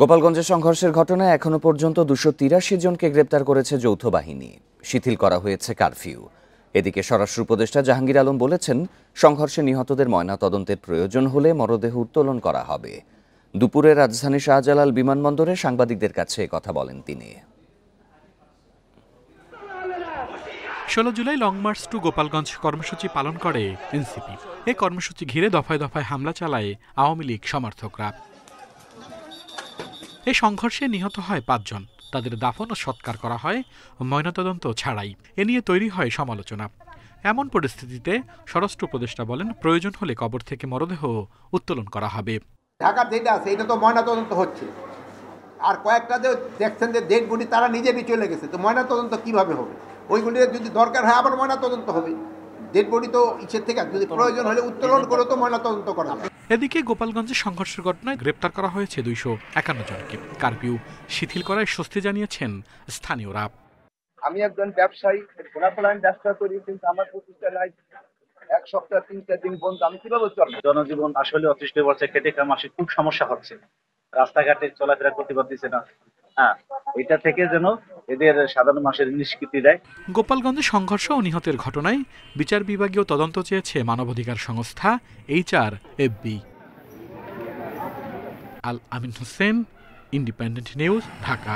গোপালগঞ্জে সংঘর্ষের ঘটনায় এখনো পর্যন্ত 283 জনকে গ্রেপ্তার করেছে যৌথ বাহিনী। শিথিল করা হয়েছে কারফিউ। এদিকে স্বরাষ্ট্র উপদেষ্টা জাহাঙ্গীর আলম বলেছেন, সংঘর্ষে নিহতদের ময়নাতদন্তের প্রয়োজন হলে মরদেহ উত্তোলন করা হবে। দুপুরে রাজধানী শাহজালাল বিমানবন্দরে সাংবাদিকদের কাছে কথা বলেন তিনি। 16 July long march to Gopalganj কর্মসূচি পালন করে এনসিপি। এই কর্মসূচি ঘিরে দফায় দফায় হামলা চালায় আওয়ামী লীগ সমর্থকরা। এই সংঘর্ষে নিহত হয় 5 জন। তাদের দাফন ও সৎকার করা হয় ময়নাতদন্ত ছাড়াই। এ নিয়ে তৈরি হয় সমালোচনা। এমন পরিস্থিতিতে স্বরাষ্ট্র উপদেষ্টা বলেন, প্রয়োজন হলে কবর থেকে মরদেহ উত্তোলন করা হবে। ঢাকার যেটা আছে এটা তো ময়নাতদন্ত হচ্ছে, আর কয়েকটা যে দেখছেন যে ডেড বডি তারা নিজেরই চলে গেছে, তো ময়নাতদন্ত কিভাবে হবে? ওইগুলি যদি দরকার হয় আবার ময়নাতদন্ত হবে। ডেড বডি তো ইচ্ছের থেকে যদি প্রয়োজন হলে উত্তোলন করে তো ময়নাতদন্ত করা হবে। এদিকে গোপালগঞ্জে সংঘর্ষের ঘটনায় গ্রেপ্তার করা হয়েছে 251 জনকে। কারফিউ শিথিল করায় স্বস্তি জানিয়েছেন স্থানীয়রা। আমি একজন ব্যবসায়ী, খোলাখোলায় ব্যবসা করি, কিন্তু আমার প্রতিষ্ঠানে 1 সপ্তাহ 3-4 দিন বন্ধ, আমি কিভাবে চলবো? জনজীবন আসলে অতিষ্ঠ হচ্ছে, খেটে খাওয়া মাসে খুব সমস্যা হচ্ছে, রাস্তাঘাটে চলাফেরা করতে পারতেছে না। এটা থেকে যেন এদের সাধারণ মানুষের নিষ্কৃতি দেয়। গোপালগঞ্জে সংঘর্ষ ও নিহতের ঘটনায় বিচার বিভাগীয় তদন্ত চেয়েছে মানবাধিকার সংস্থা HRFB। আল আমিন হোসেন, ইন্ডিপেন্ডেন্ট নিউজ, ঢাকা।